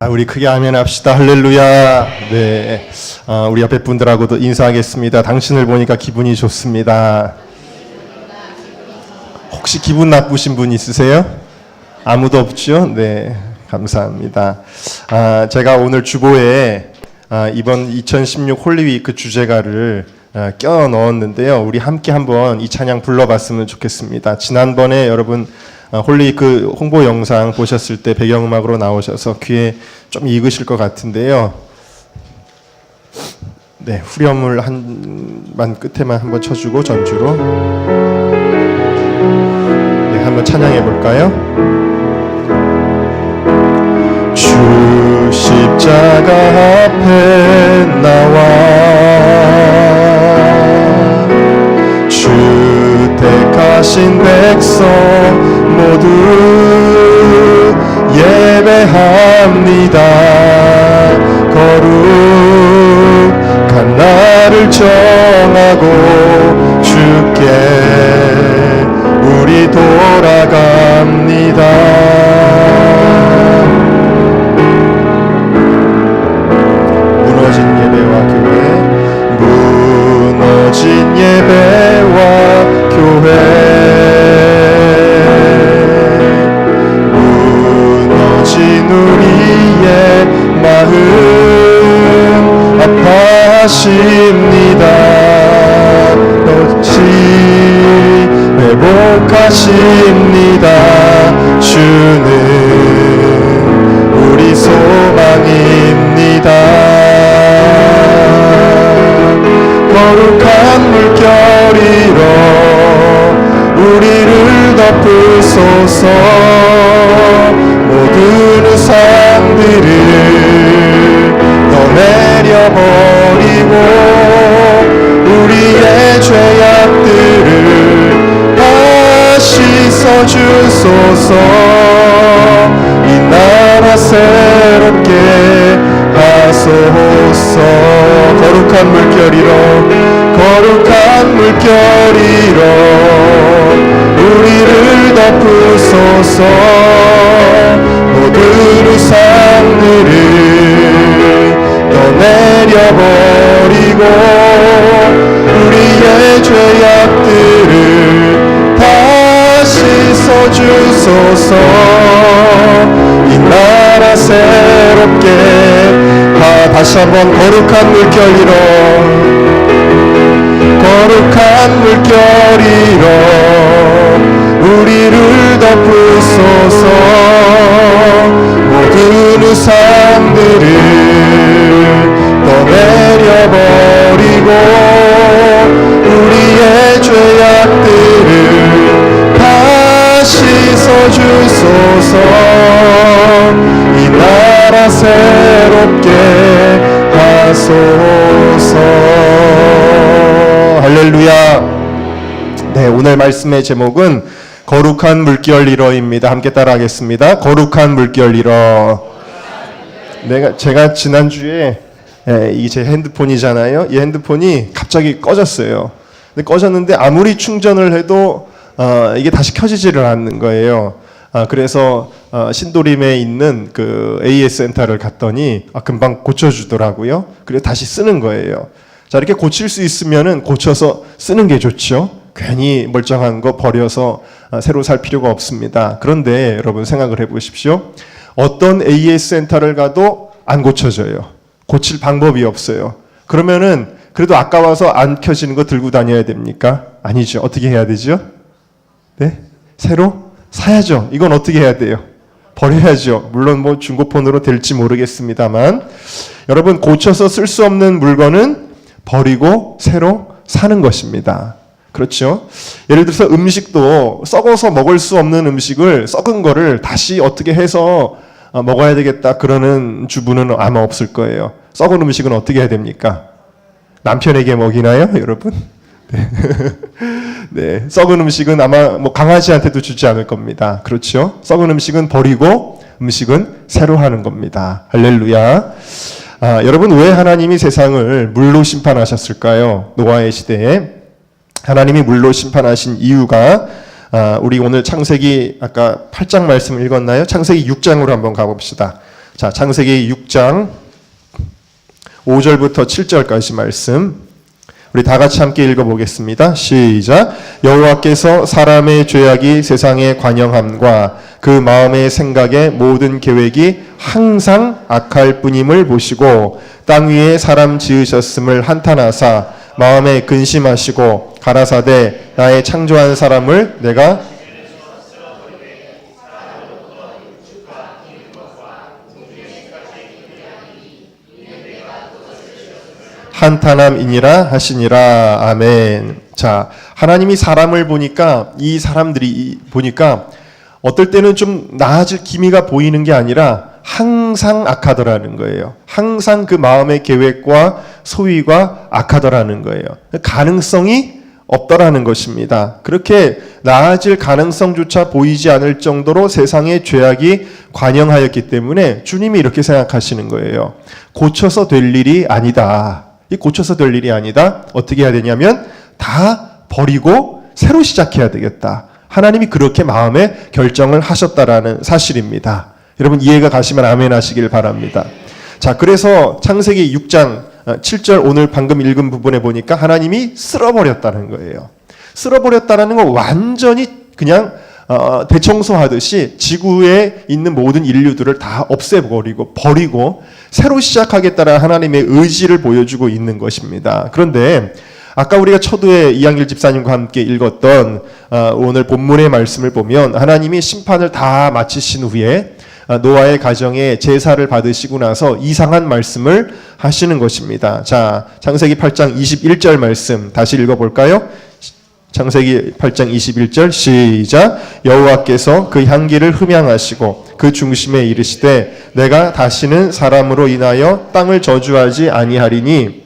우리 크게 아멘 합시다. 할렐루야. 네. 우리 옆에 분들하고도 인사하겠습니다. 당신을 보니까 기분이 좋습니다. 혹시 기분 나쁘신 분 있으세요? 아무도 없죠? 네. 감사합니다. 제가 오늘 주보에 이번 2016 홀리위크 주제가를 껴 넣었는데요. 우리 함께 한번 이 찬양 불러봤으면 좋겠습니다. 지난번에 여러분 홀리위크 홍보 영상 보셨을 때 배경음악으로 나오셔서 귀에 좀 익으실 것 같은데요. 네, 후렴을 한만 끝에만 한번 쳐주고 전주로 네, 한번 찬양해 볼까요? 주 십자가 앞에 나와 주 택하신 백성 모두 예배합니다. 거룩한 나를 정하고 주께 우리 돌아갑니다. 무너진 예배와 교회, 무너진 예배와 교회, 무너진 우리의 마음 아파하십니다. 다시 회복하십니다. 주는 우리 소망입니다. 거룩한 물결이로 우리를 덮으소서. 모든 우상들을 떠내려버리고 우리의 죄악들을 다 씻어주소서. 이 나라 새롭게 하소서. 거룩한 물결이로 우리를 덮으소서. 모든 우상들을 떠내려버리고 우리의 죄악들을 다 씻어주소서. 이 나라 새롭게 다시 한번 거룩한 물결이로 우리를 덮으소서. 모든 우상들을 떠내려버리고 우리의 죄악들을 다 씻어주소서. 이 나라 새롭게 하소서. 할렐루야. 네, 오늘 말씀의 제목은 거룩한 물결이로입니다. 함께 따라하겠습니다. 거룩한 물결이로. 제가 지난주에 이게 제 핸드폰이잖아요. 이 핸드폰이 갑자기 꺼졌어요. 근데 꺼졌는데 아무리 충전을 해도 이게 다시 켜지지를 않는 거예요. 그래서 신도림에 있는 그 AS 센터를 갔더니 금방 고쳐주더라고요. 그래서 다시 쓰는 거예요. 자, 이렇게 고칠 수 있으면은 고쳐서 쓰는 게 좋죠. 괜히 멀쩡한 거 버려서 새로 살 필요가 없습니다. 그런데 여러분 생각을 해보십시오. 어떤 AS 센터를 가도 안 고쳐져요. 고칠 방법이 없어요. 그러면은 그래도 아까워서 안 켜지는 거 들고 다녀야 됩니까? 아니죠. 어떻게 해야 되죠? 네? 새로 사야죠. 이건 어떻게 해야 돼요? 버려야죠. 물론 뭐 중고폰으로 될지 모르겠습니다만 여러분 고쳐서 쓸 수 없는 물건은 버리고 새로 사는 것입니다. 그렇죠? 예를 들어서 음식도 썩어서 먹을 수 없는 음식을 썩은 거를 다시 어떻게 해서 먹어야 되겠다 그러는 주부는 아마 없을 거예요. 썩은 음식은 어떻게 해야 됩니까? 남편에게 먹이나요, 여러분? 네. 네, 썩은 음식은 아마 뭐 강아지한테도 주지 않을 겁니다. 그렇죠? 썩은 음식은 버리고 음식은 새로 하는 겁니다. 할렐루야. 여러분 왜 하나님이 세상을 물로 심판하셨을까요? 노아의 시대에 하나님이 물로 심판하신 이유가 우리 오늘 창세기 아까 8장 말씀 읽었나요? 창세기 6장으로 한번 가봅시다. 자, 창세기 6장 5절부터 7절까지 말씀 우리 다 같이 함께 읽어보겠습니다. 시작. 여호와께서 사람의 죄악이 세상에 관영함과 그 마음의 생각의 모든 계획이 항상 악할 뿐임을 보시고 땅 위에 사람 지으셨음을 한탄하사 마음에 근심하시고 가라사대 나의 창조한 사람을 내가 한탄함이니라 하시니라. 아멘. 자, 하나님이 사람을 보니까 이 사람들이 보니까 어떨 때는 좀 나아질 기미가 보이는 게 아니라 항상 악하더라는 거예요. 항상 그 마음의 계획과 소위가 악하더라는 거예요. 가능성이 없더라는 것입니다. 그렇게 나아질 가능성조차 보이지 않을 정도로 세상에 죄악이 관영하였기 때문에 주님이 이렇게 생각하시는 거예요. 고쳐서 될 일이 아니다. 이 고쳐서 될 일이 아니다. 어떻게 해야 되냐면 다 버리고 새로 시작해야 되겠다. 하나님이 그렇게 마음에 결정을 하셨다라는 사실입니다. 여러분 이해가 가시면 아멘 하시길 바랍니다. 자, 그래서 창세기 6장 7절 오늘 방금 읽은 부분에 보니까 하나님이 쓸어버렸다는 거예요. 쓸어버렸다는 건 완전히 그냥 대청소하듯이 지구에 있는 모든 인류들을 다 없애버리고 버리고 새로 시작하겠다는 하나님의 의지를 보여주고 있는 것입니다. 그런데 아까 우리가 초두에 이양길 집사님과 함께 읽었던 오늘 본문의 말씀을 보면 하나님이 심판을 다 마치신 후에 노아의 가정에 제사를 받으시고 나서 이상한 말씀을 하시는 것입니다. 자, 창세기 8장 21절 말씀 다시 읽어볼까요? 창세기 8장 21절 시작. 여호와께서 그 향기를 흠양하시고 그 중심에 이르시되 내가 다시는 사람으로 인하여 땅을 저주하지 아니하리니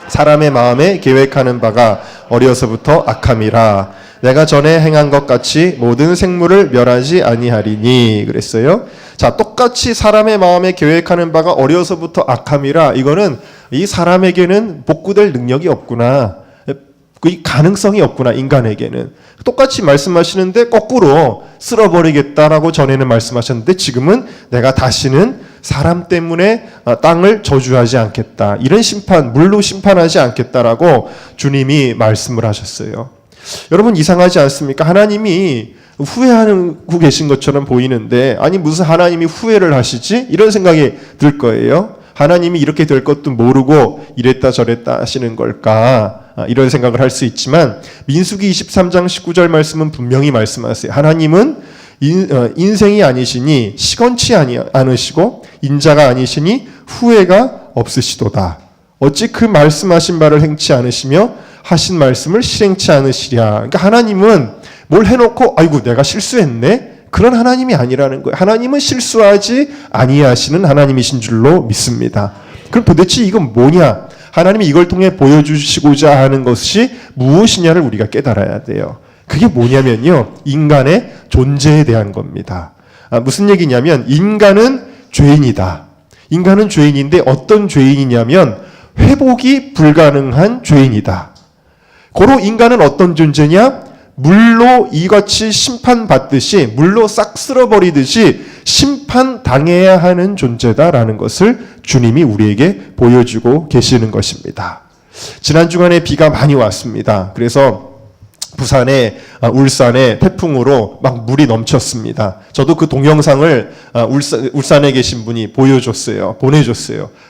사람의 마음에 계획하는 바가 어려서부터 악함이라. 내가 전에 행한 것 같이 모든 생물을 멸하지 아니하리니 그랬어요. 자, 똑같이 사람의 마음에 계획하는 바가 어려서부터 악함이라. 이거는 이 사람에게는 복구될 능력이 없구나. 그 가능성이 없구나. 인간에게는 똑같이 말씀하시는데 거꾸로 쓸어버리겠다라고 전에는 말씀하셨는데 지금은 내가 다시는 사람 때문에 땅을 저주하지 않겠다. 이런 심판, 물로 심판하지 않겠다라고 주님이 말씀을 하셨어요. 여러분 이상하지 않습니까? 하나님이 후회하고 계신 것처럼 보이는데 아니 무슨 하나님이 후회를 하시지? 이런 생각이 들 거예요. 하나님이 이렇게 될 것도 모르고 이랬다 저랬다 하시는 걸까? 이런 생각을 할 수 있지만 민수기 23장 19절 말씀은 분명히 말씀하세요. 하나님은 인생이 아니시니 시건치 않으시고 인자가 아니시니 후회가 없으시도다. 어찌 그 말씀하신 바를 행치 않으시며 하신 말씀을 실행치 않으시랴. 그러니까 하나님은 뭘 해놓고 아이고 내가 실수했네. 그런 하나님이 아니라는 거예요. 하나님은 실수하지 아니하시는 하나님이신 줄로 믿습니다. 그럼 도대체 이건 뭐냐? 하나님이 이걸 통해 보여주시고자 하는 것이 무엇이냐를 우리가 깨달아야 돼요. 그게 뭐냐면요. 인간의 존재에 대한 겁니다. 무슨 얘기냐면 인간은 죄인이다. 인간은 죄인인데 어떤 죄인이냐면 회복이 불가능한 죄인이다. 고로 인간은 어떤 존재냐? 물로 이같이 심판받듯이 물로 싹 쓸어버리듯이 심판당해야 하는 존재다라는 것을 주님이 우리에게 보여주고 계시는 것입니다. 지난 주간에 비가 많이 왔습니다. 그래서 부산에 울산에 태풍으로 막 물이 넘쳤습니다. 저도 그 동영상을 울산에 계신 분이 보내줬어요.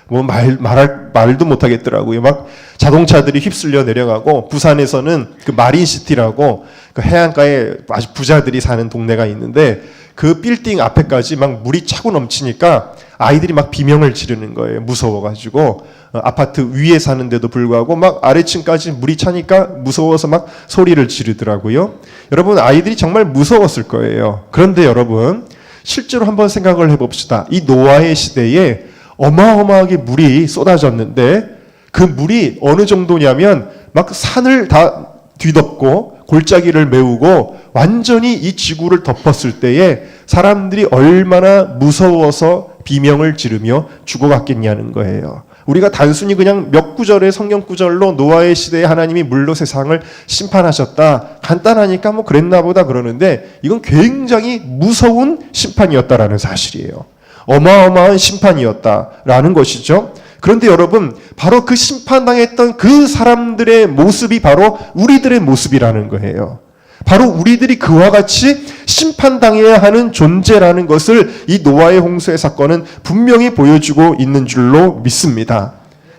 뭐 말도 못하겠더라고요. 막 자동차들이 휩쓸려 내려가고 부산에서는 그 마린시티라고 그 해안가에 아주 부자들이 사는 동네가 있는데 그 빌딩 앞에까지 막 물이 차고 넘치니까 아이들이 막 비명을 지르는 거예요. 무서워가지고 아파트 위에 사는데도 불구하고 막 아래층까지 물이 차니까 무서워서 막 소리를 지르더라고요. 여러분 아이들이 정말 무서웠을 거예요. 그런데 여러분 실제로 한번 생각을 해봅시다. 이 노아의 시대에 어마어마하게 물이 쏟아졌는데 그 물이 어느 정도냐면 막 산을 다 뒤덮고 골짜기를 메우고 완전히 이 지구를 덮었을 때에 사람들이 얼마나 무서워서 비명을 지르며 죽어갔겠냐는 거예요. 우리가 단순히 그냥 몇 구절의 성경 구절로 노아의 시대에 하나님이 물로 세상을 심판하셨다. 간단하니까 뭐 그랬나 보다 그러는데 이건 굉장히 무서운 심판이었다라는 사실이에요. 어마어마한 심판이었다라는 것이죠. 그런데 여러분, 바로 그 심판당했던 그 사람들의 모습이 바로 우리들의 모습이라는 거예요. 바로 우리들이 그와 같이 심판당해야 하는 존재라는 것을 이 노아의 홍수의 사건은 분명히 보여주고 있는 줄로 믿습니다.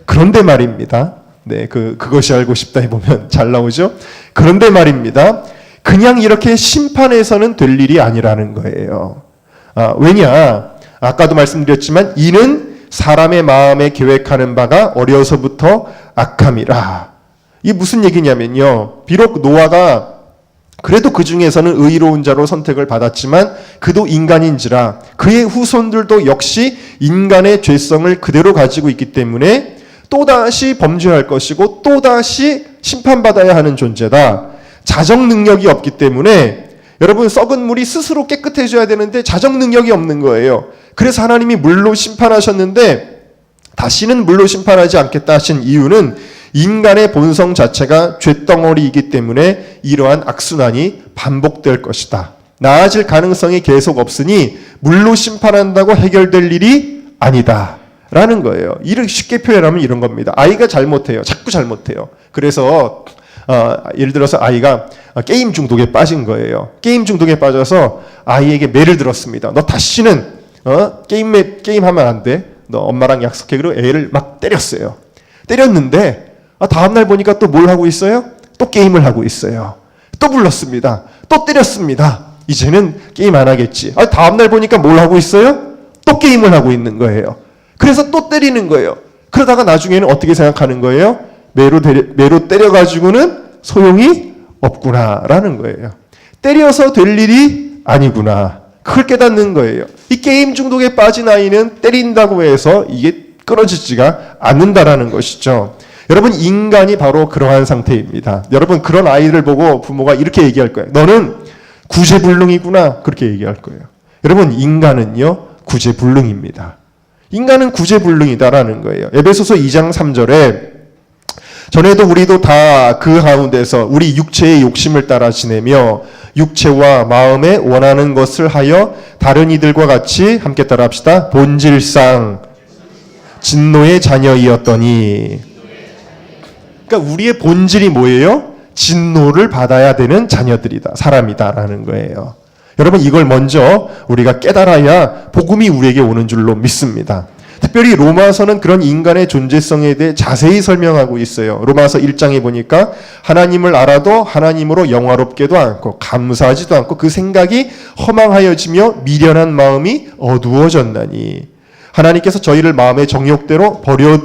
그런데 말입니다. 네, 그것이 알고 싶다 해보면 잘 나오죠? 그런데 말입니다. 그냥 이렇게 심판해서는 될 일이 아니라는 거예요. 왜냐? 아까도 말씀드렸지만 이는 사람의 마음에 계획하는 바가 어려서부터 악함이라. 이게 무슨 얘기냐면요. 비록 노아가 그래도 그 중에서는 의로운 자로 선택을 받았지만 그도 인간인지라 그의 후손들도 역시 인간의 죄성을 그대로 가지고 있기 때문에 또다시 범죄할 것이고 또다시 심판받아야 하는 존재다. 자정 능력이 없기 때문에 여러분, 썩은 물이 스스로 깨끗해져야 되는데 자정 능력이 없는 거예요. 그래서 하나님이 물로 심판하셨는데 다시는 물로 심판하지 않겠다 하신 이유는 인간의 본성 자체가 죄덩어리이기 때문에 이러한 악순환이 반복될 것이다. 나아질 가능성이 계속 없으니 물로 심판한다고 해결될 일이 아니다. 라는 거예요. 이렇게 쉽게 표현하면 이런 겁니다. 아이가 잘못해요. 자꾸 잘못해요. 그래서 예를 들어서 아이가 게임 중독에 빠진 거예요. 게임 중독에 빠져서 아이에게 매를 들었습니다. 너 다시는 게임하면 안 돼. 너 엄마랑 약속해. 그리고 애를 막 때렸어요. 때렸는데 다음날 보니까 또 뭘 하고 있어요? 또 게임을 하고 있어요. 또 불렀습니다. 또 때렸습니다. 이제는 게임 안 하겠지. 다음날 보니까 뭘 하고 있어요? 또 게임을 하고 있는 거예요. 그래서 또 때리는 거예요. 그러다가 나중에는 어떻게 생각하는 거예요? 매로 때려가지고는 소용이 없구나라는 거예요. 때려서 될 일이 아니구나. 그걸 깨닫는 거예요. 이 게임 중독에 빠진 아이는 때린다고 해서 이게 끊어지지가 않는다라는 것이죠. 여러분, 인간이 바로 그러한 상태입니다. 여러분, 그런 아이를 보고 부모가 이렇게 얘기할 거예요. 너는 구제불능이구나. 그렇게 얘기할 거예요. 여러분, 인간은요, 구제불능입니다. 인간은 구제불능이다라는 거예요. 에베소서 2장 3절에 전에도 우리도 다 그 가운데서 우리 육체의 욕심을 따라 지내며 육체와 마음에 원하는 것을 하여 다른 이들과 같이 함께 따라합시다. 본질상 진노의 자녀이었더니. 그러니까 우리의 본질이 뭐예요? 진노를 받아야 되는 자녀들이다. 사람이다라는 거예요. 여러분, 이걸 먼저 우리가 깨달아야 복음이 우리에게 오는 줄로 믿습니다. 특별히 로마서는 그런 인간의 존재성에 대해 자세히 설명하고 있어요. 로마서 1장에 보니까 하나님을 알아도 하나님으로 영화롭게도 않고 감사하지도 않고 그 생각이 허망하여지며 미련한 마음이 어두워졌나니 하나님께서 저희를 마음의 정욕대로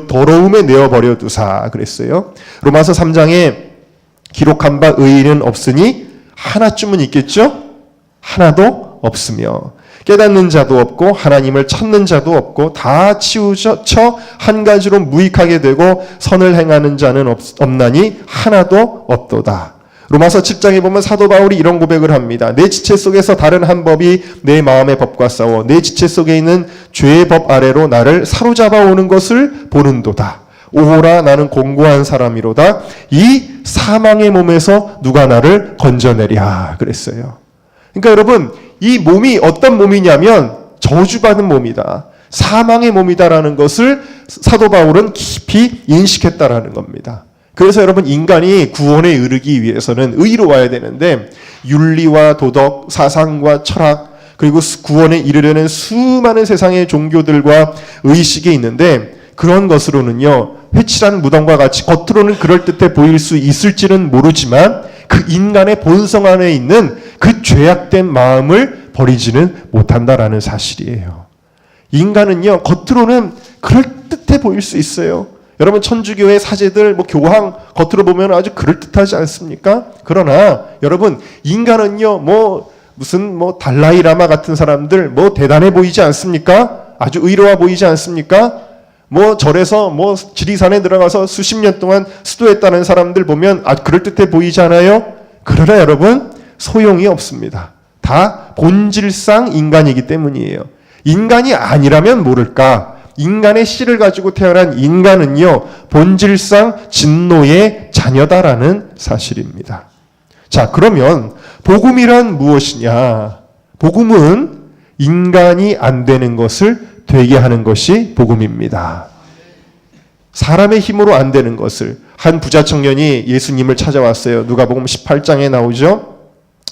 더러움에 내어버려 두사 그랬어요. 로마서 3장에 기록한 바 의인은 없으니 하나쯤은 있겠죠? 하나도 없으며 깨닫는 자도 없고 하나님을 찾는 자도 없고 다 치우쳐 한 가지로 무익하게 되고 선을 행하는 자는 없나니 하나도 없도다. 로마서 7장에 보면 사도 바울이 이런 고백을 합니다. 내 지체 속에서 다른 한 법이 내 마음의 법과 싸워 내 지체 속에 있는 죄의 법 아래로 나를 사로잡아 오는 것을 보는도다. 오호라 나는 공고한 사람이로다. 이 사망의 몸에서 누가 나를 건져내랴 그랬어요. 그러니까 여러분, 이 몸이 어떤 몸이냐면 저주받은 몸이다. 사망의 몸이다라는 것을 사도 바울은 깊이 인식했다라는 겁니다. 그래서 여러분, 인간이 구원에 이르기 위해서는 의로워야 되는데 윤리와 도덕, 사상과 철학, 그리고 구원에 이르려는 수많은 세상의 종교들과 의식이 있는데 그런 것으로는요, 회칠한 무덤과 같이 겉으로는 그럴듯해 보일 수 있을지는 모르지만 그 인간의 본성 안에 있는 그 죄악된 마음을 버리지는 못한다라는 사실이에요. 인간은요, 겉으로는 그럴듯해 보일 수 있어요. 여러분, 천주교의 사제들, 교황 겉으로 보면 아주 그럴듯하지 않습니까? 그러나 여러분, 인간은요, 무슨 달라이라마 같은 사람들 대단해 보이지 않습니까? 아주 의로워 보이지 않습니까? 절에서 지리산에 들어가서 수십 년 동안 수도했다는 사람들 보면 그럴듯해 보이지 않아요? 그러나 여러분, 소용이 없습니다. 다 본질상 인간이기 때문이에요. 인간이 아니라면 모를까? 인간의 씨를 가지고 태어난 인간은요, 본질상 진노의 자녀다라는 사실입니다. 자, 그러면 복음이란 무엇이냐? 복음은 인간이 안 되는 것을 되게 하는 것이 복음입니다. 사람의 힘으로 안 되는 것을. 한 부자 청년이 예수님을 찾아왔어요. 누가복음 18장에 나오죠.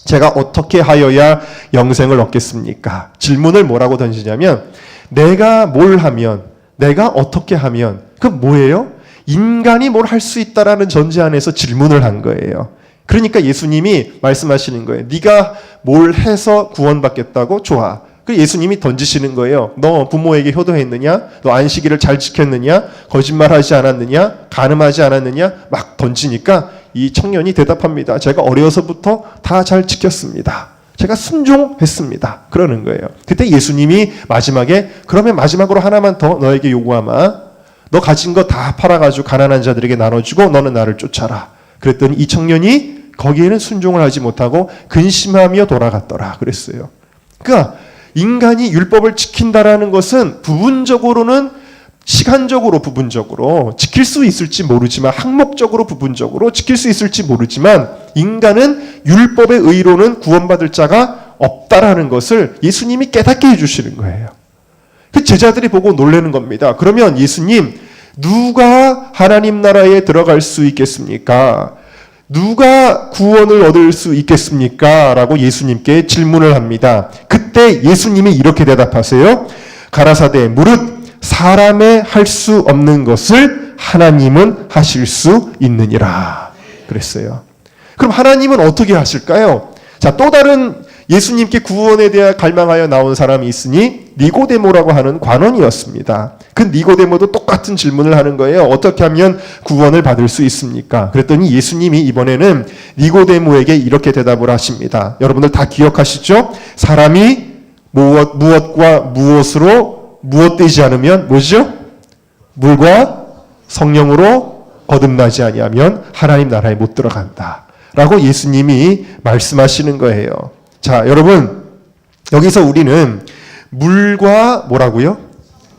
제가 어떻게 하여야 영생을 얻겠습니까? 질문을 뭐라고 던지냐면 내가 뭘 하면, 내가 어떻게 하면, 그 뭐예요? 인간이 뭘 할 수 있다라는 전제 안에서 질문을 한 거예요. 그러니까 예수님이 말씀하시는 거예요. 네가 뭘 해서 구원받겠다고? 좋아. 그래서 예수님이 던지시는 거예요. 너 부모에게 효도했느냐? 너 안식일을 잘 지켰느냐? 거짓말하지 않았느냐? 간음하지 않았느냐? 막 던지니까 이 청년이 대답합니다. 제가 어려서부터 다 잘 지켰습니다. 제가 순종했습니다. 그러는 거예요. 그때 예수님이 마지막에 그러면 마지막으로 하나만 더 너에게 요구하마. 너 가진 거 다 팔아가지고 가난한 자들에게 나눠주고 너는 나를 쫓아라. 그랬더니 이 청년이 거기에는 순종을 하지 못하고 근심하며 돌아갔더라 그랬어요. 그러니까 인간이 율법을 지킨다라는 것은 부분적으로는 시간적으로 부분적으로 지킬 수 있을지 모르지만 항목적으로 부분적으로 지킬 수 있을지 모르지만 인간은 율법의 의로는 구원받을 자가 없다라는 것을 예수님이 깨닫게 해주시는 거예요. 그 제자들이 보고 놀라는 겁니다. 그러면 예수님, 누가 하나님 나라에 들어갈 수 있겠습니까? 누가 구원을 얻을 수 있겠습니까? 라고 예수님께 질문을 합니다. 그때 예수님이 이렇게 대답하세요. 가라사대 무릇 사람의 할 수 없는 것을 하나님은 하실 수 있느니라 그랬어요. 그럼 하나님은 어떻게 하실까요? 자, 또 다른 예수님께 구원에 대해 갈망하여 나온 사람이 있으니 니고데모라고 하는 관원이었습니다. 그 니고데모도 똑같은 질문을 하는 거예요. 어떻게 하면 구원을 받을 수 있습니까? 그랬더니 예수님이 이번에는 니고데모에게 이렇게 대답을 하십니다. 여러분들 다 기억하시죠? 사람이 무엇과 무엇으로 무엇되지 않으면 뭐죠? 물과 성령으로 거듭나지 아니하면 하나님 나라에 못 들어간다. 라고 예수님이 말씀하시는 거예요. 자, 여러분, 여기서 우리는 물과 뭐라고요?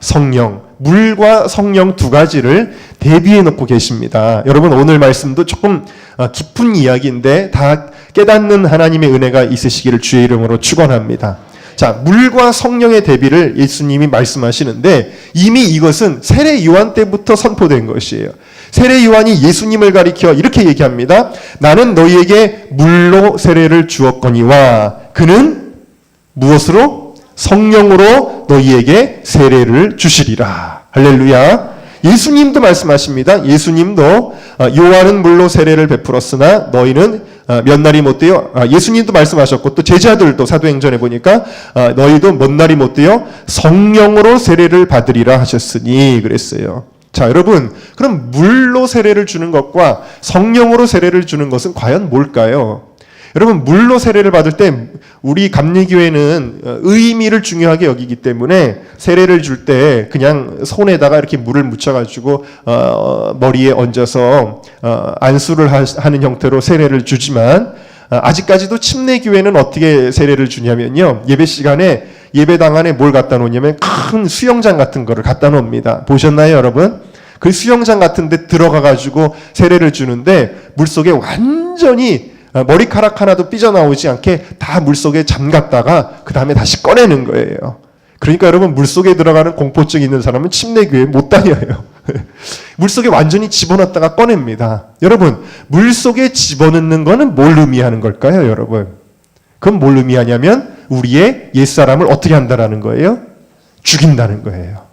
성령. 물과 성령 두 가지를 대비해 놓고 계십니다. 여러분, 오늘 말씀도 조금 깊은 이야기인데 다 깨닫는 하나님의 은혜가 있으시기를 주의 이름으로 축원합니다. 자, 물과 성령의 대비를 예수님이 말씀하시는데 이미 이것은 세례 요한 때부터 선포된 것이에요. 세례 요한이 예수님을 가리켜 이렇게 얘기합니다. 나는 너희에게 물로 세례를 주었거니와 그는 무엇으로? 성령으로 너희에게 세례를 주시리라. 할렐루야. 예수님도 말씀하십니다. 예수님도 요한은 물로 세례를 베풀었으나 너희는 몇 날이 못 되어 예수님도 말씀하셨고 또 제자들도 사도행전에 보니까 너희도 몇 날이 못 되어 성령으로 세례를 받으리라 하셨으니 그랬어요. 자, 여러분, 그럼 물로 세례를 주는 것과 성령으로 세례를 주는 것은 과연 뭘까요? 여러분, 물로 세례를 받을 때 우리 감리교회는 의미를 중요하게 여기기 때문에 세례를 줄 때 그냥 손에다가 이렇게 물을 묻혀가지고 머리에 얹어서 안수를 하는 형태로 세례를 주지만 아직까지도 침례교회는 어떻게 세례를 주냐면요. 예배 시간에 예배당 안에 뭘 갖다 놓냐면 큰 수영장 같은 거를 갖다 놓습니다. 보셨나요, 여러분? 그 수영장 같은 데 들어가가지고 세례를 주는데 물속에 완전히 머리카락 하나도 삐져나오지 않게 다 물속에 잠갔다가 그 다음에 다시 꺼내는 거예요. 그러니까 여러분, 물속에 들어가는 공포증 있는 사람은 침례교회 못 다녀요. 물속에 완전히 집어넣었다가 꺼냅니다. 여러분, 물속에 집어넣는 거는 뭘 의미하는 걸까요, 여러분? 그건 뭘 의미하냐면 우리의 옛사람을 어떻게 한다라는 거예요? 죽인다는 거예요.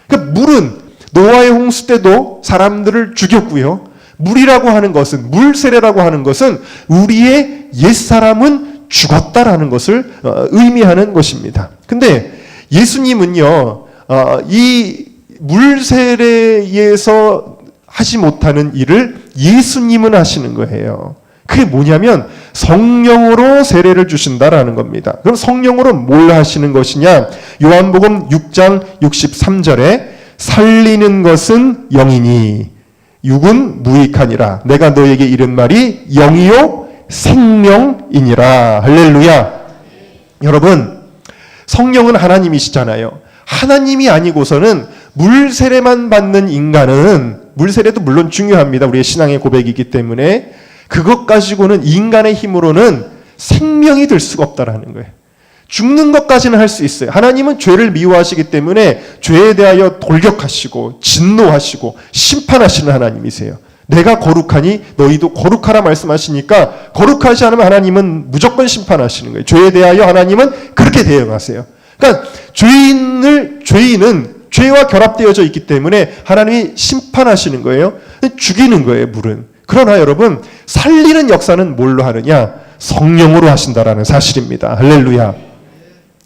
그러니까 물은 노아의 홍수 때도 사람들을 죽였고요. 물이라고 하는 것은, 물세례라고 하는 것은 우리의 옛사람은 죽었다라는 것을 의미하는 것입니다. 근데 예수님은요, 이 물세례에서 하지 못하는 일을 예수님은 하시는 거예요. 그게 뭐냐면 성령으로 세례를 주신다라는 겁니다. 그럼 성령으로 뭘 하시는 것이냐? 요한복음 6장 63절에 살리는 것은 영이니 육은 무익하니라. 내가 너에게 이른 말이 영이요 생명이니라. 할렐루야. 여러분, 성령은 하나님이시잖아요. 하나님이 아니고서는 물세례만 받는 인간은, 물세례도 물론 중요합니다. 우리의 신앙의 고백이기 때문에 그것 가지고는 인간의 힘으로는 생명이 될 수가 없다라는 거예요. 죽는 것까지는 할 수 있어요. 하나님은 죄를 미워하시기 때문에 죄에 대하여 돌격하시고 진노하시고 심판하시는 하나님이세요. 내가 거룩하니 너희도 거룩하라 말씀하시니까 거룩하지 않으면 하나님은 무조건 심판하시는 거예요. 죄에 대하여 하나님은 그렇게 대응하세요. 그러니까 죄인은 죄와 결합되어져 있기 때문에 하나님이 심판하시는 거예요. 죽이는 거예요, 물은. 그러나 여러분, 살리는 역사는 뭘로 하느냐? 성령으로 하신다라는 사실입니다. 할렐루야.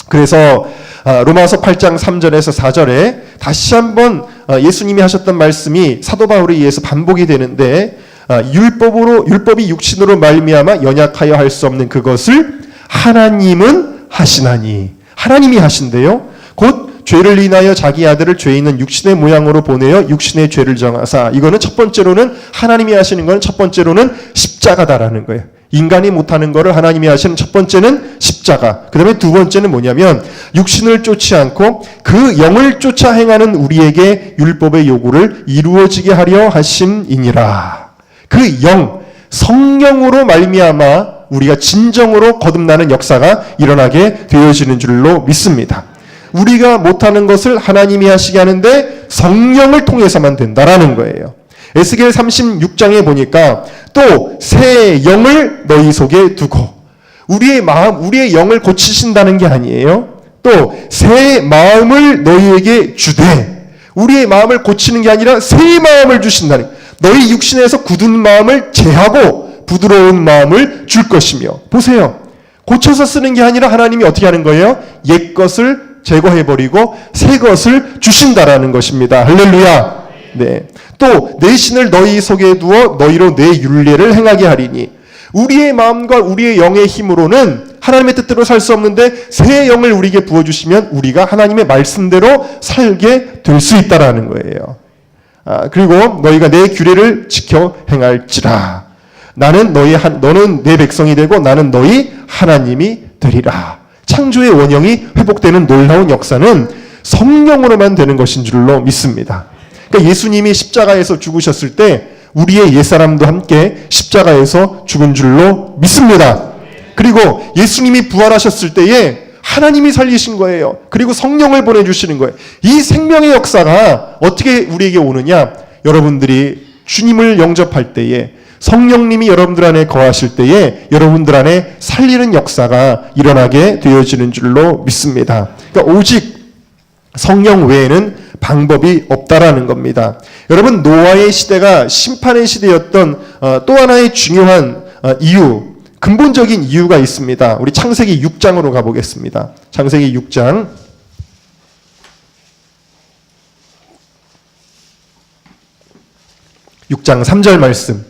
그래서 로마서 8장 3절에서 4절에 다시 한번 예수님이 하셨던 말씀이 사도 바울에 의해서 반복이 되는데, 율법이 육신으로 말미암아 연약하여 할 수 없는 그것을 하나님은 하시나니. 하나님이 하신대요. 곧 죄를 인하여 자기 아들을 죄 있는 육신의 모양으로 보내어 육신의 죄를 정하사. 이거는 첫 번째로는 하나님이 하시는 거는 첫 번째로는 십자가다라는 거예요. 인간이 못하는 거를 하나님이 하시는 첫 번째는 십자가. 그 다음에 두 번째는 뭐냐면 육신을 쫓지 않고 그 영을 쫓아 행하는 우리에게 율법의 요구를 이루어지게 하려 하심이니라. 그 영, 성령으로 말미암아 우리가 진정으로 거듭나는 역사가 일어나게 되어지는 줄로 믿습니다. 우리가 못하는 것을 하나님이 하시게 하는데 성령을 통해서만 된다라는 거예요. 에스겔 36장에 보니까 또 새 영을 너희 속에 두고, 우리의 마음, 우리의 영을 고치신다는 게 아니에요. 또 새 마음을 너희에게 주되, 우리의 마음을 고치는 게 아니라 새 마음을 주신다는 거예요. 너희 육신에서 굳은 마음을 제하고 부드러운 마음을 줄 것이며. 보세요. 고쳐서 쓰는 게 아니라 하나님이 어떻게 하는 거예요? 옛 것을 제거해버리고 새 것을 주신다라는 것입니다. 할렐루야. 네. 또 내 신을 너희 속에 두어 너희로 내 율례를 행하게 하리니. 우리의 마음과 우리의 영의 힘으로는 하나님의 뜻대로 살 수 없는데 새 영을 우리에게 부어주시면 우리가 하나님의 말씀대로 살게 될 수 있다라는 거예요. 그리고 너희가 내 규례를 지켜 행할지라. 너는 내 백성이 되고 나는 너희 하나님이 되리라. 창조의 원형이 회복되는 놀라운 역사는 성령으로만 되는 것인 줄로 믿습니다. 그러니까 예수님이 십자가에서 죽으셨을 때 우리의 옛사람도 함께 십자가에서 죽은 줄로 믿습니다. 그리고 예수님이 부활하셨을 때에 하나님이 살리신 거예요. 그리고 성령을 보내주시는 거예요. 이 생명의 역사가 어떻게 우리에게 오느냐? 여러분들이 주님을 영접할 때에, 성령님이 여러분들 안에 거하실 때에 여러분들 안에 살리는 역사가 일어나게 되어지는 줄로 믿습니다. 그러니까 오직 성령 외에는 방법이 없다라는 겁니다. 여러분, 노아의 시대가 심판의 시대였던 또 하나의 중요한 이유, 근본적인 이유가 있습니다. 우리 창세기 6장으로 가보겠습니다. 창세기 6장 3절 말씀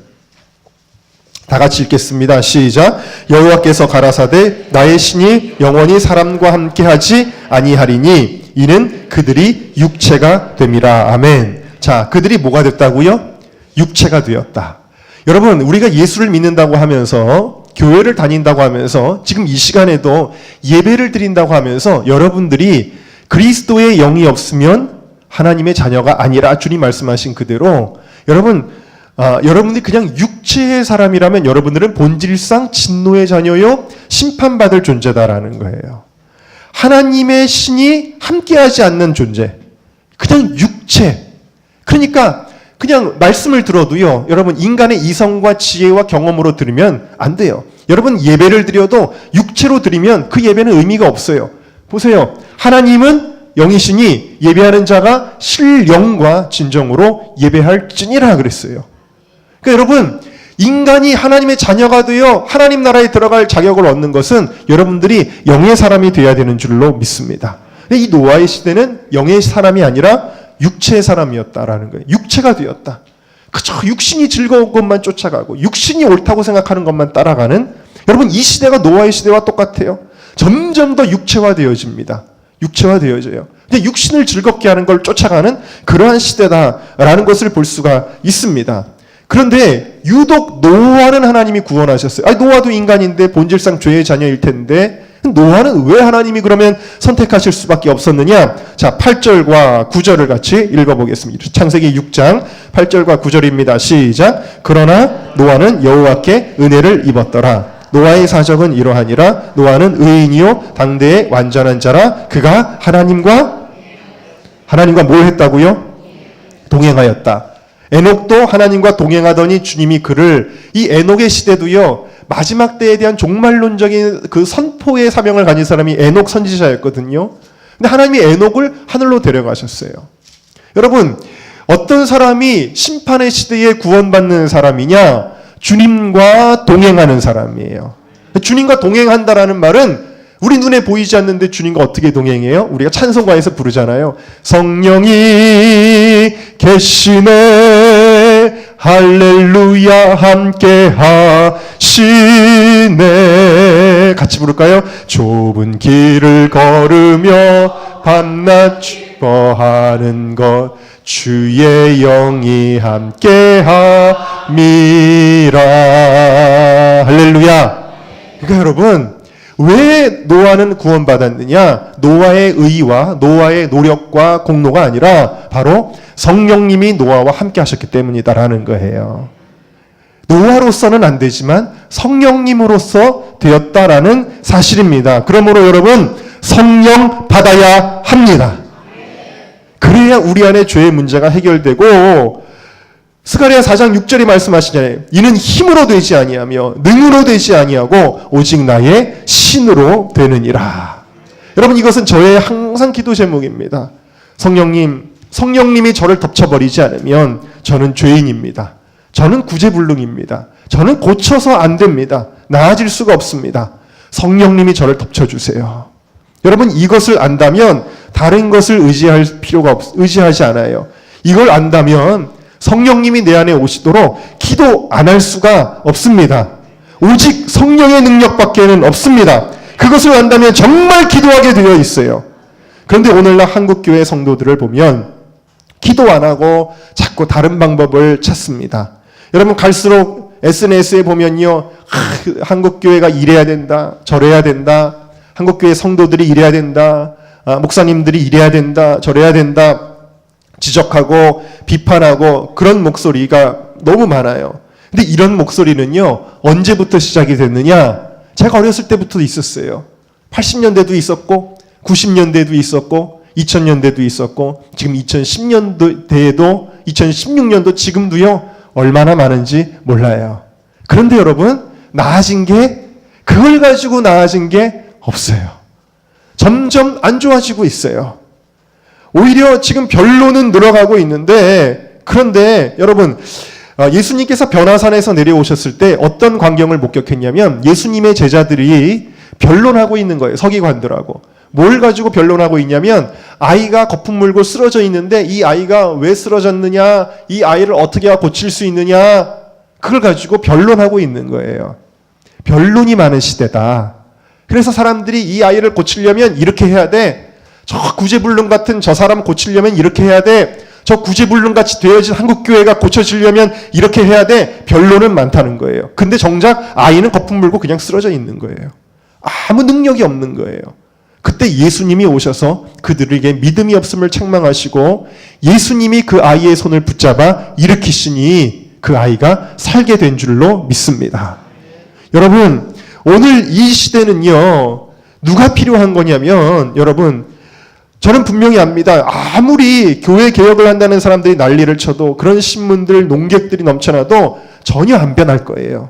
다 같이 읽겠습니다. 시작. 여호와께서 가라사대 나의 신이 영원히 사람과 함께하지 아니하리니 이는 그들이 육체가 됨이라. 아멘. 자, 그들이 뭐가 됐다고요? 육체가 되었다. 여러분, 우리가 예수를 믿는다고 하면서, 교회를 다닌다고 하면서, 지금 이 시간에도 예배를 드린다고 하면서 여러분들이 그리스도의 영이 없으면 하나님의 자녀가 아니라 주님 말씀하신 그대로 여러분들이 그냥 육체의 사람이라면 여러분들은 본질상 진노의 자녀요 심판받을 존재다라는 거예요. 하나님의 신이 함께하지 않는 존재, 그냥 육체. 그러니까 그냥 말씀을 들어도요, 여러분 인간의 이성과 지혜와 경험으로 들으면 안 돼요. 여러분 예배를 드려도 육체로 드리면 그 예배는 의미가 없어요. 보세요. 하나님은 영이시니 예배하는 자가 실영과 진정으로 예배할지니라 그랬어요. 그러니까 여러분, 인간이 하나님의 자녀가 되어 하나님 나라에 들어갈 자격을 얻는 것은 여러분들이 영의 사람이 되어야 되는 줄로 믿습니다. 이 노아의 시대는 영의 사람이 아니라 육체의 사람이었다라는 거예요. 육체가 되었다. 그저 육신이 즐거운 것만 쫓아가고 육신이 옳다고 생각하는 것만 따라가는, 여러분 이 시대가 노아의 시대와 똑같아요. 점점 더 육체화되어집니다. 육체화되어져요. 근데 육신을 즐겁게 하는 걸 쫓아가는 그러한 시대다라는 것을 볼 수가 있습니다. 그런데 유독 노아는 하나님이 구원하셨어요. 노아도 인간인데 본질상 죄의 자녀일 텐데 노아는 왜 하나님이 그러면 선택하실 수밖에 없었느냐? 자, 8절과 9절을 같이 읽어보겠습니다. 창세기 6장 8절과 9절입니다. 시작. 그러나 노아는 여호와께 은혜를 입었더라. 노아의 사적은 이러하니라. 노아는 의인이요 당대의 완전한 자라. 그가 하나님과 뭘 했다고요? 동행하였다. 에녹도 하나님과 동행하더니 주님이 그를, 이 에녹의 시대도요, 마지막 때에 대한 종말론적인 그 선포의 사명을 가진 사람이 에녹 선지자였거든요. 근데 하나님이 에녹을 하늘로 데려가셨어요. 여러분, 어떤 사람이 심판의 시대에 구원받는 사람이냐? 주님과 동행하는 사람이에요. 주님과 동행한다라는 말은 우리 눈에 보이지 않는데 주님과 어떻게 동행해요? 우리가 찬송가에서 부르잖아요. 성령이 계시네 할렐루야 함께 하시네. 같이 부를까요? 좁은 길을 걸으며 밤낮 기뻐하는 것 주의 영이 함께 함이라. 할렐루야. 그러니까 여러분, 왜 노아는 구원받았느냐? 노아의 의와 노아의 노력과 공로가 아니라 바로 성령님이 노아와 함께 하셨기 때문이다라는 거예요. 노아로서는 안 되지만 성령님으로서 되었다라는 사실입니다. 그러므로 여러분, 성령 받아야 합니다. 그래야 우리 안에 죄의 문제가 해결되고, 스가랴 4장 6절에 말씀하시잖아요. 이는 힘으로 되지 아니하며 능으로 되지 아니하고 오직 나의 신으로 되느니라. 여러분, 이것은 저의 항상 기도 제목입니다. 성령님이 저를 덮쳐버리지 않으면 저는 죄인입니다. 저는 구제불능입니다. 저는 고쳐서 안 됩니다. 나아질 수가 없습니다. 성령님이 저를 덮쳐주세요. 여러분, 이것을 안다면 다른 것을 의지하지 않아요. 이걸 안다면 성령님이 내 안에 오시도록 기도 안 할 수가 없습니다. 오직 성령의 능력밖에는 없습니다. 그것을 안다면 정말 기도하게 되어 있어요. 그런데 오늘날 한국교회 성도들을 보면 기도 안 하고 자꾸 다른 방법을 찾습니다. 여러분, 갈수록 SNS에 보면요, 한국교회가 이래야 된다, 저래야 된다, 한국교회 성도들이 이래야 된다, 목사님들이 이래야 된다, 저래야 된다, 지적하고 비판하고 그런 목소리가 너무 많아요. 근데 이런 목소리는요, 언제부터 시작이 됐느냐? 제가 어렸을 때부터 있었어요. 80년대도 있었고 90년대도 있었고 2000년대도 있었고 지금 2010년대에도 2016년도 지금도요, 얼마나 많은지 몰라요. 그런데 여러분, 나아진 게, 그걸 가지고 나아진 게 없어요. 점점 안 좋아지고 있어요. 오히려 지금 변론은 늘어가고 있는데, 그런데 여러분, 예수님께서 변화산에서 내려오셨을 때 어떤 광경을 목격했냐면 예수님의 제자들이 변론하고 있는 거예요. 서기관들하고. 뭘 가지고 변론하고 있냐면, 아이가 거품 물고 쓰러져 있는데 이 아이가 왜 쓰러졌느냐, 이 아이를 어떻게 고칠 수 있느냐, 그걸 가지고 변론하고 있는 거예요. 변론이 많은 시대다. 그래서 사람들이 이 아이를 고치려면 이렇게 해야 돼, 저 구제불능 같은 저 사람 고치려면 이렇게 해야 돼, 저 구제불능같이 되어진 한국교회가 고쳐지려면 이렇게 해야 돼. 변론은 많다는 거예요. 근데 정작 아이는 거품 물고 그냥 쓰러져 있는 거예요. 아무 능력이 없는 거예요. 그때 예수님이 오셔서 그들에게 믿음이 없음을 책망하시고 예수님이 그 아이의 손을 붙잡아 일으키시니 그 아이가 살게 된 줄로 믿습니다. 여러분, 오늘 이 시대는요, 누가 필요한 거냐면, 여러분, 저는 분명히 압니다. 아무리 교회 개혁을 한다는 사람들이 난리를 쳐도, 그런 신문들, 농객들이 넘쳐나도 전혀 안 변할 거예요.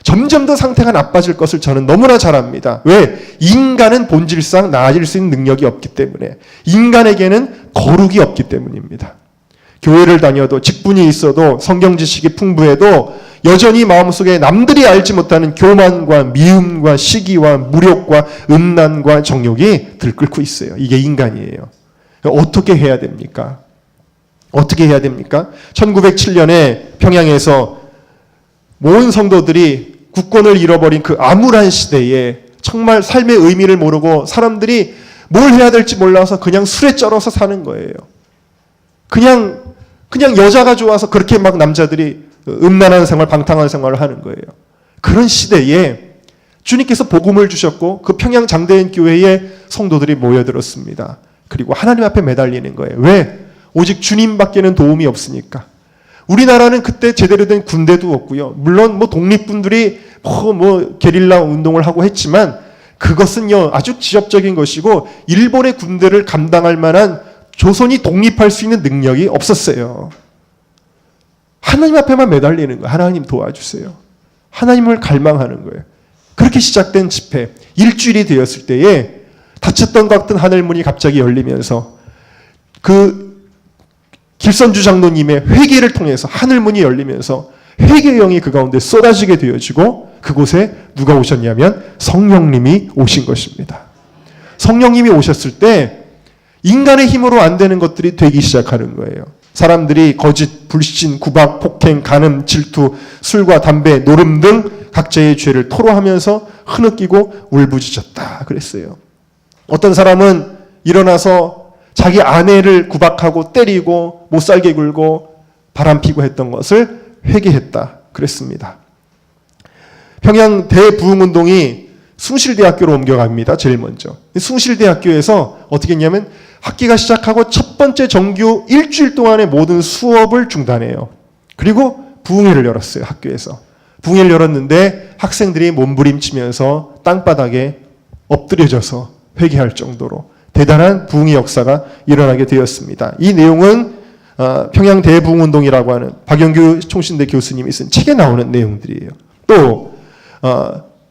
점점 더 상태가 나빠질 것을 저는 너무나 잘 압니다. 왜? 인간은 본질상 나아질 수 있는 능력이 없기 때문에, 인간에게는 거룩이 없기 때문입니다. 교회를 다녀도, 직분이 있어도, 성경 지식이 풍부해도 여전히 마음속에 남들이 알지 못하는 교만과 미움과 시기와 무력과 음란과 정욕이 들끓고 있어요. 이게 인간이에요. 어떻게 해야 됩니까? 어떻게 해야 됩니까? 1907년에 평양에서 모든 성도들이 국권을 잃어버린 그 암울한 시대에 정말 삶의 의미를 모르고 사람들이 뭘 해야 될지 몰라서 그냥 술에 쩔어서 사는 거예요. 그냥 여자가 좋아서 그렇게 막 남자들이 음란한 생활, 방탕한 생활을 하는 거예요. 그런 시대에 주님께서 복음을 주셨고 그 평양 장대인 교회에 성도들이 모여들었습니다. 그리고 하나님 앞에 매달리는 거예요. 왜? 오직 주님밖에는 도움이 없으니까. 우리나라는 그때 제대로 된 군대도 없고요. 물론 뭐 독립군들이 뭐 게릴라 운동을 하고 했지만 그것은요 아주 지엽적인 것이고 일본의 군대를 감당할 만한 조선이 독립할 수 있는 능력이 없었어요. 하나님 앞에만 매달리는 거예요. 하나님 도와주세요. 하나님을 갈망하는 거예요. 그렇게 시작된 집회, 일주일이 되었을 때에 닫혔던 것 같은 하늘문이 갑자기 열리면서 그 길선주 장로님의 회개를 통해서 하늘문이 열리면서 회개의 영이 그 가운데 쏟아지게 되어지고 그곳에 누가 오셨냐면 성령님이 오신 것입니다. 성령님이 오셨을 때 인간의 힘으로 안 되는 것들이 되기 시작하는 거예요. 사람들이 거짓, 불신, 구박, 폭행, 간음, 질투, 술과 담배, 노름 등 각자의 죄를 토로하면서 흐느끼고 울부짖었다 그랬어요. 어떤 사람은 일어나서 자기 아내를 구박하고 때리고 못살게 굴고 바람피고 했던 것을 회개했다 그랬습니다. 평양 대부흥운동이 숭실대학교로 옮겨갑니다. 제일 먼저. 숭실대학교에서 어떻게 했냐면 학기가 시작하고 첫 번째 정규 일주일 동안의 모든 수업을 중단해요. 그리고 부흥회를 열었어요. 학교에서. 부흥회를 열었는데 학생들이 몸부림치면서 땅바닥에 엎드려져서 회개할 정도로 대단한 부흥의 역사가 일어나게 되었습니다. 이 내용은 평양 대부흥운동이라고 하는 박영규 총신대 교수님이 쓴 책에 나오는 내용들이에요. 또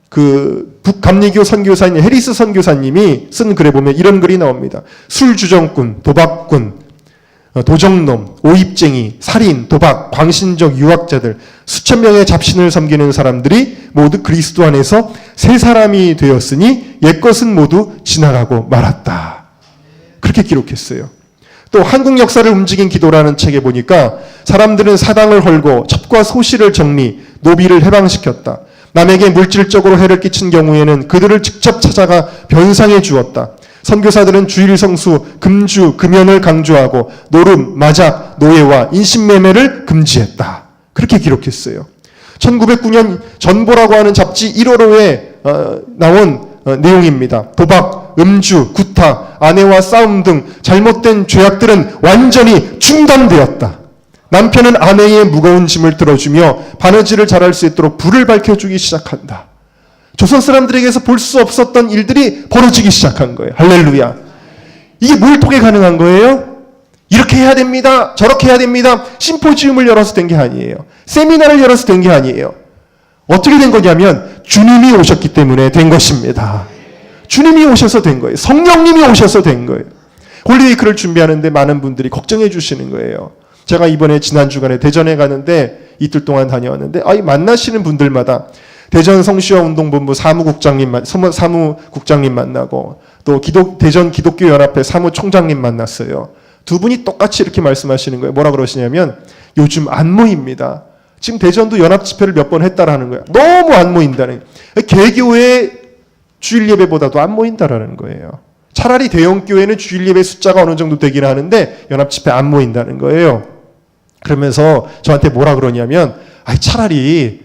그 북감리교 선교사인 해리스 선교사님이 쓴 글에 보면 이런 글이 나옵니다. 술주정꾼, 도박꾼, 도적놈, 오입쟁이, 살인, 도박, 광신적 유학자들, 수천 명의 잡신을 섬기는 사람들이 모두 그리스도 안에서 새 사람이 되었으니 옛것은 모두 지나가고 말았다. 그렇게 기록했어요. 또 한국 역사를 움직인 기도라는 책에 보니까 사람들은 사당을 헐고 첩과 소실을 정리, 노비를 해방시켰다. 남에게 물질적으로 해를 끼친 경우에는 그들을 직접 찾아가 변상해 주었다. 선교사들은 주일 성수, 금주, 금연을 강조하고 노름, 마작, 노예와 인신매매를 금지했다. 그렇게 기록했어요. 1909년 전보라고 하는 잡지 1호로에 나온 내용입니다. 도박, 음주, 구타, 아내와 싸움 등 잘못된 죄악들은 완전히 중단되었다. 남편은 아내의 무거운 짐을 들어주며 바느질을 잘할 수 있도록 불을 밝혀주기 시작한다. 조선 사람들에게서 볼 수 없었던 일들이 벌어지기 시작한 거예요. 할렐루야. 이게 뭘 통해 가능한 거예요? 이렇게 해야 됩니다. 저렇게 해야 됩니다. 심포지움을 열어서 된 게 아니에요. 세미나를 열어서 된 게 아니에요. 어떻게 된 거냐면 주님이 오셨기 때문에 된 것입니다. 주님이 오셔서 된 거예요. 성령님이 오셔서 된 거예요. 홀리웨이크를 준비하는데 많은 분들이 걱정해 주시는 거예요. 제가 이번에 지난 주간에 대전에 가는데 이틀 동안 다녀왔는데 만나시는 분들마다 대전 성시화운동본부 사무국장님 만나고 또 대전 기독교연합회 사무총장님 만났어요. 두 분이 똑같이 이렇게 말씀하시는 거예요. 뭐라 그러시냐면 요즘 안 모입니다. 지금 대전도 연합집회를 몇 번 했다라는 거예요. 너무 안 모인다는 거예요. 개교회 주일 예배보다도 안 모인다라는 거예요. 차라리 대형 교회는 주일 예배 숫자가 어느 정도 되긴 하는데 연합집회 안 모인다는 거예요. 그러면서 저한테 뭐라 그러냐면 차라리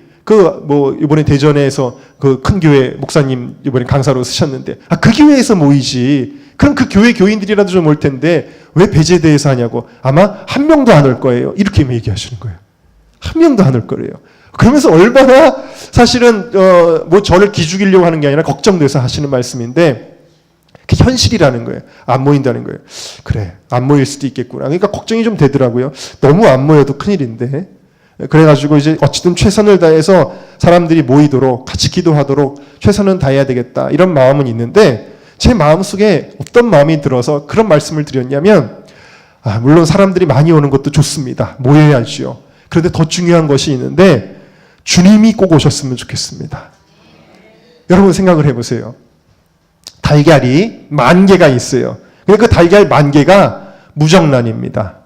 이번에 대전에서 그 큰 교회 목사님 이번에 강사로 쓰셨는데 그 교회에서 모이지. 그럼 그 교회 교인들이라도 좀 올 텐데 왜 배제대에서 하냐고. 아마 한 명도 안 올 거예요. 이렇게 얘기하시는 거예요. 한 명도 안 올 거래요. 그러면서 얼마나 사실은 저를 기죽이려고 하는 게 아니라 걱정돼서 하시는 말씀인데 그게 현실이라는 거예요. 안 모인다는 거예요. 그래, 안 모일 수도 있겠구나. 그러니까 걱정이 좀 되더라고요. 너무 안 모여도 큰일인데. 그래가지고 이제 어쨌든 최선을 다해서 사람들이 모이도록 같이 기도하도록 최선은 다해야 되겠다. 이런 마음은 있는데 제 마음속에 어떤 마음이 들어서 그런 말씀을 드렸냐면 물론 사람들이 많이 오는 것도 좋습니다. 모여야지요. 그런데 더 중요한 것이 있는데 주님이 꼭 오셨으면 좋겠습니다. 여러분 생각을 해보세요. 달걀이 10,000개가 있어요. 근데 그 달걀 10,000개가 무정란입니다.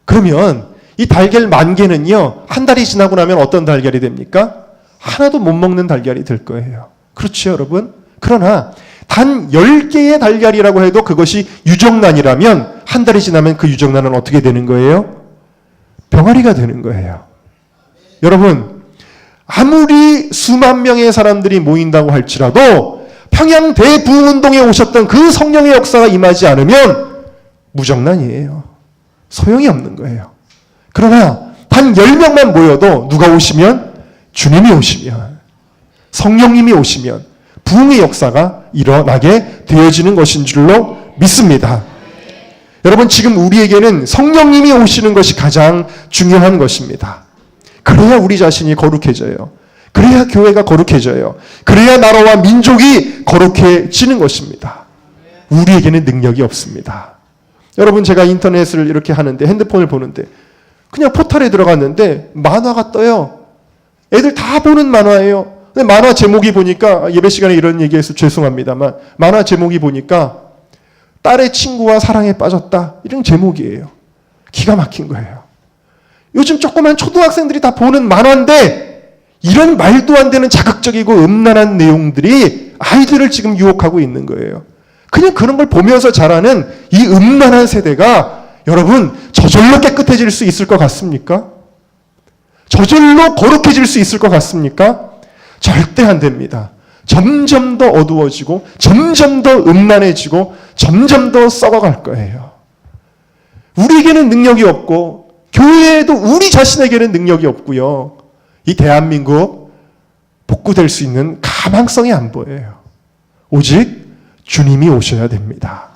그러면 이 달걀 10,000개는요, 한 달이 지나고 나면 어떤 달걀이 됩니까? 하나도 못 먹는 달걀이 될 거예요. 그렇죠, 여러분? 그러나 단 10개의 달걀이라고 해도 그것이 유정란이라면 한 달이 지나면 그 유정란은 어떻게 되는 거예요? 병아리가 되는 거예요. 여러분, 아무리 수만 명의 사람들이 모인다고 할지라도 평양 대부흥운동에 오셨던 그 성령의 역사가 임하지 않으면 무정란이에요. 소용이 없는 거예요. 그러나 단 단 10명만 모여도 누가 오시면? 주님이 오시면, 성령님이 오시면 부흥의 역사가 일어나게 되어지는 것인 줄로 믿습니다. 여러분, 지금 우리에게는 성령님이 오시는 것이 가장 중요한 것입니다. 그래야 우리 자신이 거룩해져요. 그래야 교회가 거룩해져요. 그래야 나라와 민족이 거룩해지는 것입니다. 우리에게는 능력이 없습니다. 여러분, 제가 인터넷을 이렇게 하는데, 핸드폰을 보는데 그냥 포털에 들어갔는데 만화가 떠요. 애들 다 보는 만화예요. 근데 만화 제목이 보니까, 예배 시간에 이런 얘기해서 죄송합니다만, 만화 제목이 보니까 딸의 친구와 사랑에 빠졌다, 이런 제목이에요. 기가 막힌 거예요. 요즘 조그만 초등학생들이 다 보는 만화인데 이런 말도 안 되는 자극적이고 음란한 내용들이 아이들을 지금 유혹하고 있는 거예요. 그냥 그런 걸 보면서 자라는 이 음란한 세대가 여러분 저절로 깨끗해질 수 있을 것 같습니까? 저절로 거룩해질 수 있을 것 같습니까? 절대 안 됩니다. 점점 더 어두워지고 점점 더 음란해지고 점점 더 썩어갈 거예요. 우리에게는 능력이 없고 교회에도 우리 자신에게는 능력이 없고요. 이 대한민국 복구될 수 있는 가망성이 안 보여요. 오직 주님이 오셔야 됩니다.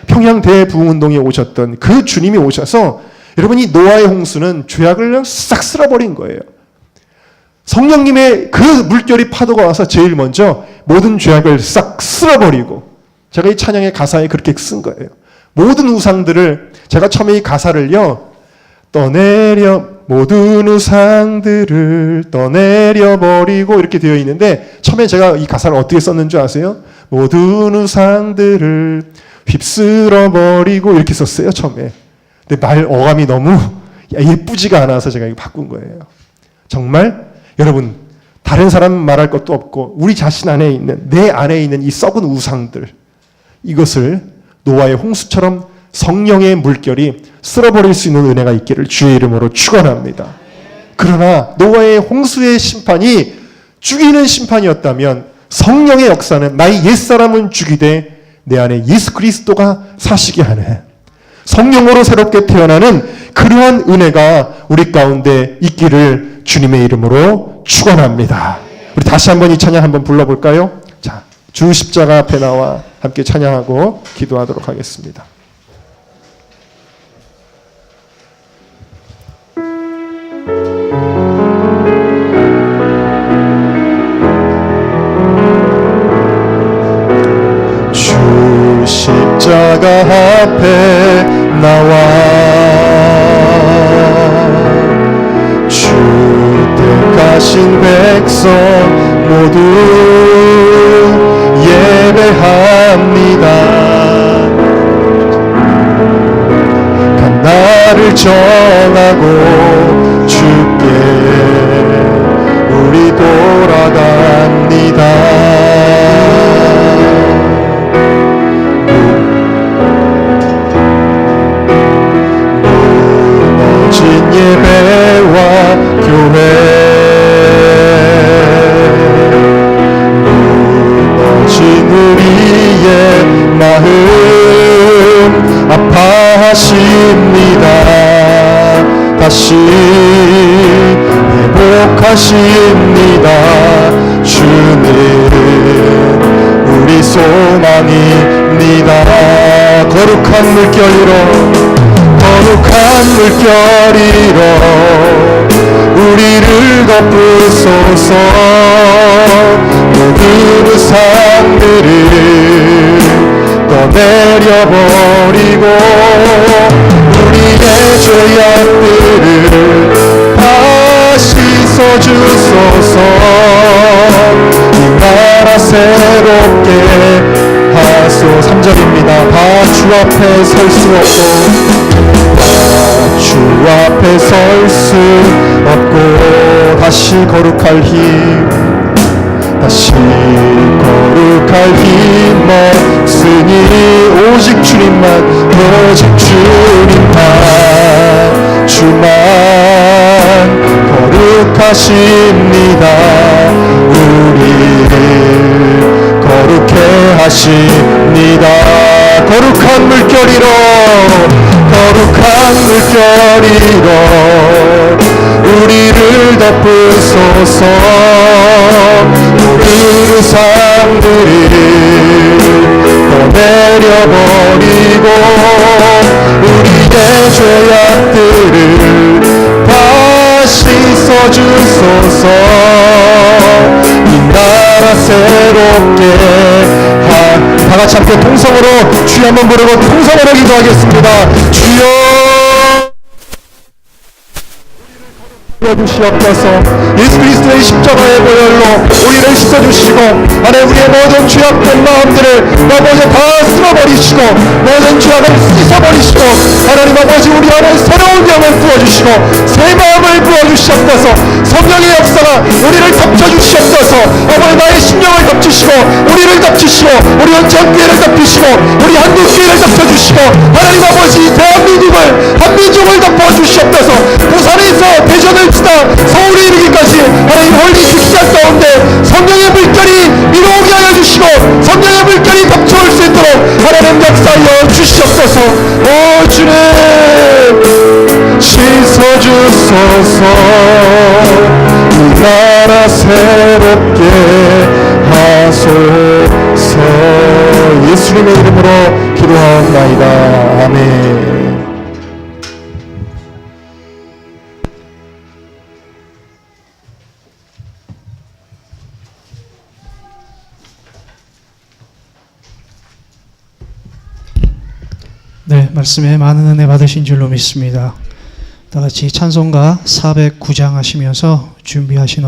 평양 대부흥운동에 오셨던 그 주님이 오셔서 여러분, 이 노아의 홍수는 죄악을 그냥 싹 쓸어버린 거예요. 성령님의 그 물결이 파도가 와서 제일 먼저 모든 죄악을 싹 쓸어버리고, 제가 이 찬양의 가사에 그렇게 쓴 거예요. 모든 우상들을, 제가 처음에 이 가사를요, 떠내려 모든 우상들을 떠내려 버리고 이렇게 되어 있는데, 처음에 제가 이 가사를 어떻게 썼는 줄 아세요? 모든 우상들을 휩쓸어 버리고 이렇게 썼어요, 처음에. 근데 말 어감이 너무 예쁘지가 않아서 제가 이거 바꾼 거예요. 정말 여러분, 다른 사람 말할 것도 없고 우리 자신 안에 있는, 내 안에 있는 이 썩은 우상들, 이것을 노아의 홍수처럼 성령의 물결이 쓸어버릴 수 있는 은혜가 있기를 주의 이름으로 축원합니다. 그러나 노아의 홍수의 심판이 죽이는 심판이었다면 성령의 역사는 나의 옛사람은 죽이되 내 안에 예수 그리스도가 사시게 하는, 성령으로 새롭게 태어나는 그러한 은혜가 우리 가운데 있기를 주님의 이름으로 축원합니다. 우리 다시 한번 이 찬양 한번 불러볼까요? 자, 주 십자가 앞에 나와 함께 찬양하고 기도하도록 하겠습니다. 주 십자가 앞에 나와 주 택하신 백성 모두 예배합니다. 간 나를 정하고 주께 우리 돌아갑니다. 예배와 교회, 무너진 우리의 마음 아파하십니다. 다시 회복하십니다. 주는 우리 소망입니다. 거룩한 물결이로, 거룩한 물결이로 우리를 덮으소서. 모든 우상들을 떠내려버리고 우리의 죄악들을 다 씻어주소서. 이 나라 새롭게 하소. 3절입니다. 다 주 앞에 설 수 없고, 주 앞에 설 수 없고, 다시 거룩할 힘, 다시 거룩할 힘 없으니 오직 주님만, 오직 주님만, 주만 거룩하십니다. 우리를 거룩해 하십니다. 거룩한 물결이로, 거룩한 물결이로 우리를 덮으소서. 그 우상들을 내려버리고 우리의 죄악들을 다시 써주소서. 이 나라 새롭게 다같이 함께 통성으로 주여 한번 부르고 통성으로 기도하겠습니다. 주여 주시옵소서. 예수 그리스도의 십자가의 보혈로 우리를 씻어주시고 안에 우리의 모든 죄악된 마음들을 아버지 다 쓸어버리시고 모든 죄악을 씻어버리시고 하나님 아버지 우리 안에 새로운 영을 부어주시고 새 마음을 부어주시옵소서. 성령의 역사가 우리를 덮쳐주시옵소서. 아버지 나의 심령을 덮치시고 우리를 덮치시고 우리 온 전교회를 덮치시고 우리 한국교회를 덮쳐주시고 하나님 아버지 대한민국을 한민족을 덮어주시옵소서. 부산에서 대전을 지나 서울에 이르기까지 하나님 홀리 직장 가운데 성령의 물결이 밀어오게 하여 주시고 성령의 물결이 덮쳐올 수 있도록 하나님 역사하여 주시옵소서. 오 주님 씻어주소서. 이 나라 새롭게 하소서. 예수님의 이름으로 기도하옵나이다. 아멘. 네, 말씀에 많은 은혜 받으신 줄로 믿습니다. 다 같이 찬송가 409장 하시면서 준비하신